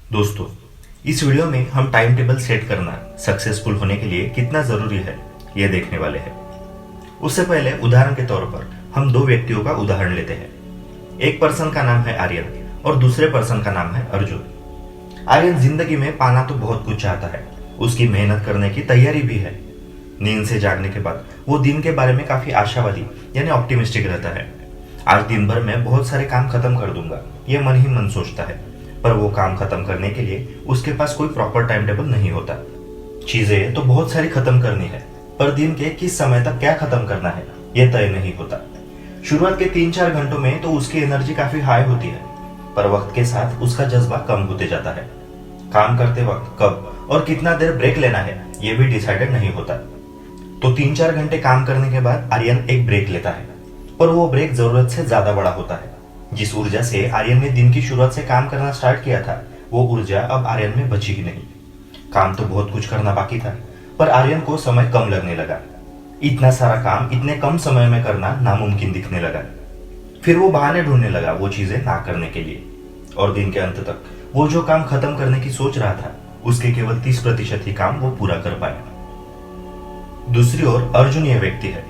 दोस्तों, इस वीडियो में हम टाइम टेबल सेट करना सक्सेसफुल होने के लिए कितना जरूरी है यह देखने वाले हैं। उससे पहले उदाहरण के तौर पर हम दो व्यक्तियों का उदाहरण लेते हैं। एक पर्सन का नाम है आर्यन और दूसरे पर्सन का नाम है अर्जुन। आर्यन जिंदगी में पाना तो बहुत कुछ चाहता है, उसकी मेहनत करने की तैयारी भी है। नींद से जागने के बाद वो दिन के बारे में काफी आशावादी यानी ऑप्टिमिस्टिक रहता है। आज दिन भर में बहुत सारे काम खत्म कर दूंगा, ये मन ही मन सोचता है। पर वो काम खत्म करने के लिए उसके पास कोई प्रॉपर टाइम टेबल नहीं होता। चीजें तो बहुत सारी खत्म करनी है, पर दिन के किस समय तक क्या खत्म करना है यह तय नहीं होता। शुरुआत के 3-4 घंटों में तो उसकी एनर्जी काफी हाई होती है, पर वक्त के साथ उसका जज्बा कम होते जाता है। काम करते वक्त कब और कितना देर ब्रेक लेना है यह भी डिसाइडेड नहीं होता। तो 3-4 घंटे काम करने के बाद आर्यन एक ब्रेक लेता है, पर वो ब्रेक जरूरत से ज्यादा बड़ा होता है। जिस ऊर्जा से आर्यन ने दिन की शुरुआत से काम करना स्टार्ट किया था, वो ऊर्जा अब आर्यन में बची ही नहीं। काम तो बहुत कुछ करना बाकी था, पर आर्यन को समय कम लगने लगा। इतना सारा काम इतने कम समय में करना नामुमकिन दिखने लगा। फिर वो बहाने ढूंढने लगा वो चीजें ना करने के लिए, और दिन के अंत तक वो जो काम खत्म करने की सोच रहा था, उसके केवल 30% ही काम वो पूरा कर पाया। दूसरी ओर अर्जुन यह व्यक्ति है,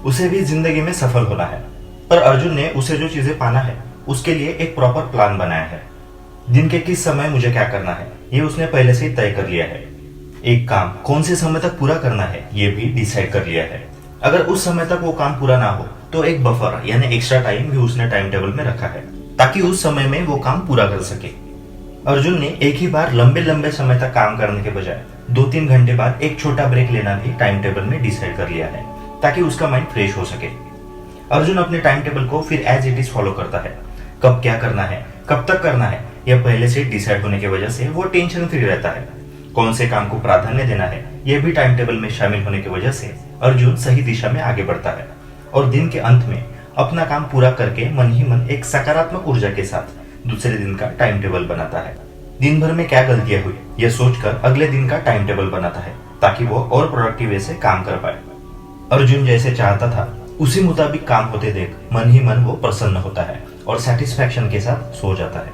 उसे भी जिंदगी में सफल होना है, पर अर्जुन ने उसे जो चीजें पाना है उसके लिए एक प्रॉपर प्लान बनाया है। दिन के किस समय मुझे क्या करना है ये उसने पहले से ही तय कर लिया है। एक काम कौन से समय तक पूरा करना है ये भी डिसाइड कर लिया है। अगर उस समय तक वो काम पूरा ना हो तो एक बफर यानी एक्स्ट्रा टाइम भी उसने टाइम टेबल में रखा है, ताकि उस समय में वो काम पूरा कर सके। अर्जुन ने एक ही बार लंबे लंबे समय तक काम करने के बजाय 2-3 घंटे बाद एक छोटा ब्रेक लेना भी टाइम टेबल में डिसाइड कर लिया है, ताकि उसका माइंड फ्रेश हो सके। अर्जुन अपने टाइम टेबल को फिर एज इट इज फॉलो करता है। कब क्या करना है, कब तक करना है, यह पहले से डिसाइड होने की वजह से वो टेंशन फ्री रहता है। कौन से काम को प्राधान्य देना है यह भी टाइम टेबल में शामिल होने की वजह से अर्जुन सही दिशा में आगे बढ़ता है, और दिन के अंत में अपना काम पूरा करके मन ही मन एक सकारात्मक ऊर्जा के साथ दूसरे दिन का टाइम टेबल बनाता है। दिन भर में क्या गलतियां हुई यह सोचकर अगले दिन का टाइम टेबल बनाता है, ताकि वो और प्रोडक्टिव वे से काम कर पाए। अर्जुन जैसे चाहता था उसी मुताबिक काम होते देख मन ही मन वो प्रसन्न होता है और सेटिस्फैक्शन के साथ सो जाता है।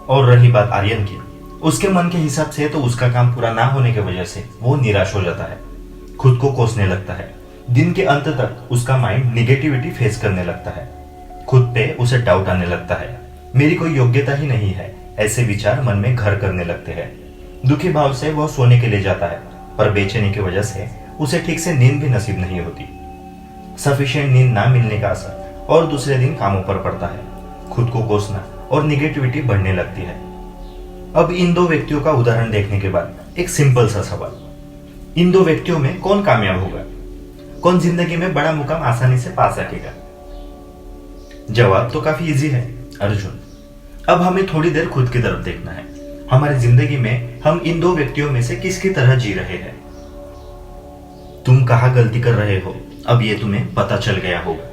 और रही बात आर्यन की, उसके मन के हिसाब से तो उसका काम पूरा ना होने की वजह से वो निराश हो जाता है, खुद को कोसने लगता है। दिन के अंत तक उसका माइंड निगेटिविटी फेस करने लगता है, खुद पे उसे डाउट आने लगता है। मेरी कोई योग्यता ही नहीं है, ऐसे विचार मन में घर करने लगते हैं। दुखी भाव से वह सोने के लिए जाता है, पर बेचैनी की वजह से उसे ठीक से नींद भी नसीब नहीं होती। सफिशिएंट नींद ना मिलने का असर और दूसरे दिन कामों पर पड़ता है, खुद को कोसना और निगेटिविटी बढ़ने लगती है। अब इन दो व्यक्तियों का उदाहरण देखने के बाद एक सिंपल सा सवाल, इन दो व्यक्तियों में कौन कामयाब होगा, कौन जिंदगी में बड़ा मुकाम आसानी से पा सकेगा? जवाब तो काफी इजी है, अर्जुन। अब हमें थोड़ी देर खुद की तरफ देखना है। हमारी जिंदगी में हम इन दो व्यक्तियों में से किसकी तरह जी रहे हैं? तुम कहाँ गलती कर रहे हो अब ये तुम्हें पता चल गया होगा।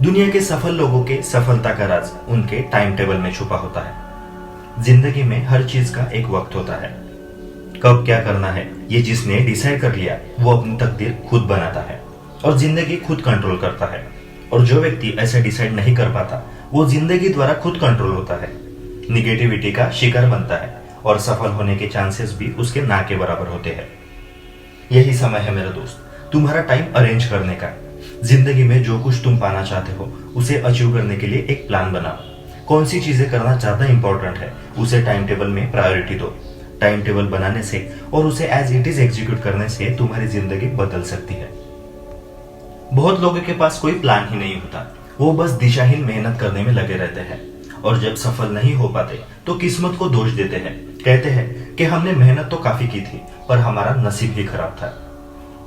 दुनिया के सफल लोगों के सफलता का राज उनके टाइम टेबल में छुपा होता है। जिंदगी में हर चीज का एक वक्त होता है। कब क्या करना है ये जिसने डिसाइड कर लिया वो अपनी तकदीर खुद बनाता है और जिंदगी खुद कंट्रोल करता है। और जो व्यक्ति ऐसा डिसाइड नहीं कर पाता वो जिंदगी द्वारा खुद कंट्रोल होता है, निगेटिविटी का शिकार बनता है, और सफल होने के चांसेस भी उसके ना के बराबर होते हैं। यही समय है मेरे दोस्त, तुम्हारा टाइम अरेंज करने का। जिंदगी में जो कुछ तुम पाना चाहते हो उसे अचीव करने के लिए एक प्लान बनाओ। कौन सी चीजें करना ज्यादा इंपॉर्टेंट है उसे टाइम टेबल में प्रायोरिटी दो। टाइम टेबल बनाने से और उसे एज इट इज एग्जीक्यूट करने से तुम्हारी जिंदगी बदल सकती है। बहुत लोगों के पास कोई प्लान ही नहीं होता, वो बस दिशाहीन मेहनत करने में लगे रहते हैं, और जब सफल नहीं हो पाते तो किस्मत को दोष देते हैं। कहते हैं कि हमने मेहनत तो काफी की थी पर हमारा नसीब ही खराब था।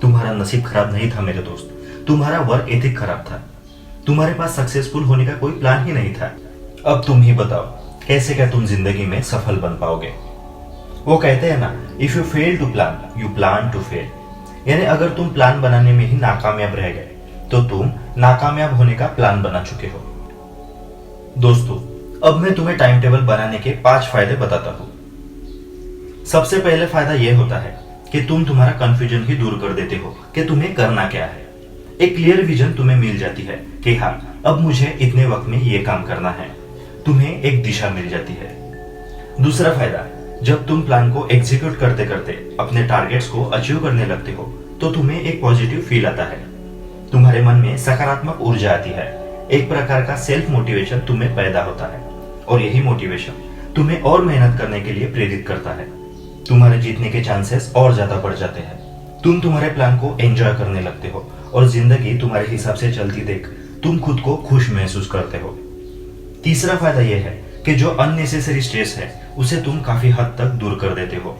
तुम्हारा नसीब खराब नहीं था मेरे दोस्त, तुम्हारा वर्क एथिक खराब था। तुम्हारे पास सक्सेसफुल होने का कोई प्लान ही नहीं था। अब तुम ही बताओ कैसे क्या तुम जिंदगी में सफल बन पाओगे? वो कहते हैं ना, if you fail to plan you plan to fail. यानी अगर तुम प्लान बनाने में ही नाकामयाब रह गए तो तुम नाकामयाब होने का प्लान बना चुके हो। दोस्तों, अब मैं तुम्हें टाइम टेबल बनाने के 5 फायदे बताता हूं। सबसे पहले फायदा यह होता है कि तुम तुम्हारा कंफ्यूजन ही दूर कर देते हो कि तुम्हें करना क्या है। एक क्लियर विजन तुम्हें मिल जाती है कि हाँ, अब मुझे इतने वक्त में ये काम करना है। तुम्हें एक दिशा मिल जाती है। दूसरा फायदा, जब तुम प्लान को एग्जीक्यूट करते करते अपने टारगेट्स को अचीव करने लगते हो तो तुम्हें एक पॉजिटिव फील आता है। तुम्हारे मन में सकारात्मक ऊर्जा आती है। एक प्रकार का सेल्फ मोटिवेशन तुम्हें पैदा होता है और यही मोटिवेशन तुम्हें और मेहनत करने के लिए प्रेरित करता है। तुम्हारे जीतने के चांसेस और ज्यादा बढ़ जाते हैं। तुम तुम्हारे प्लान को एंजॉय करने लगते हो और जिंदगी तुम्हारे हिसाब से चलती देख तुम खुद को खुश महसूस करते हो। तीसरा फायदा यह है कि जो अननेसेसरी स्ट्रेस है उसे तुम काफी हद तक दूर कर देते हो।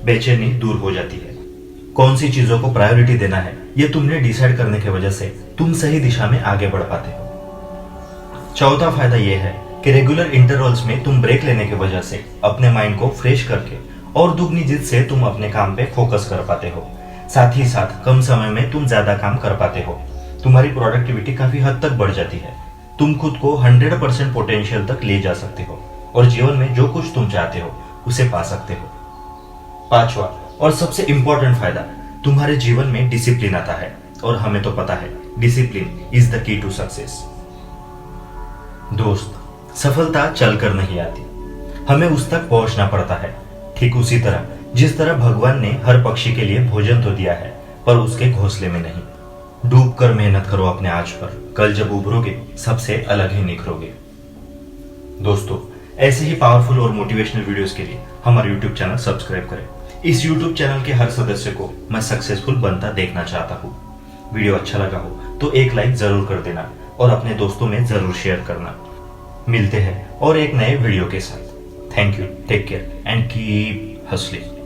बेचैनी दूर हो जाती है। कौन सी चीजों को प्रायोरिटी देना है ये तुमने डिसाइड करने की वजह से तुम सही दिशा में आगे बढ़ पाते हो। चौथा फायदा यह है कि रेगुलर इंटरवल्स में तुम ब्रेक लेने की वजह से अपने माइंड को फ्रेश करके और दुगनी जिद से तुम अपने काम पे फोकस कर पाते हो। साथ ही साथ कम समय में तुम ज्यादा काम कर पाते हो। तुम्हारी प्रोडक्टिविटी काफी हद तक बढ़ जाती है। तुम खुद को 100% पोटेंशियल तक ले जा सकते हो और जीवन में जो कुछ तुम चाहते हो उसे पा सकते हो। पांचवा और सबसे इंपॉर्टेंट फायदा, तुम्हारे जीवन में डिसिप्लिन आता है और हमें तो पता है discipline is the key to success. दोस्त, सफलता चलकर नहीं आती, हमें उस तक पहुंचना पड़ता है। ठीक उसी तरह जिस तरह भगवान ने हर पक्षी के लिए भोजन तो दिया है पर उसके घोंसले में नहीं। डूब कर मेहनत करो अपने आज पर, कल जब उभरोगे सबसे अलग ही निखरोगे। दोस्तों, ऐसे ही पावरफुल और मोटिवेशनल वीडियोस के लिए हमारे YouTube चैनल सब्सक्राइब करें। इस YouTube चैनल के हर सदस्य को मैं सक्सेसफुल बनता देखना चाहता हूँ। वीडियो अच्छा लगा हो तो एक लाइक जरूर कर देना और अपने दोस्तों में जरूर शेयर करना। मिलते हैं और एक नए वीडियो के साथ। Thank you, take care and keep hustling.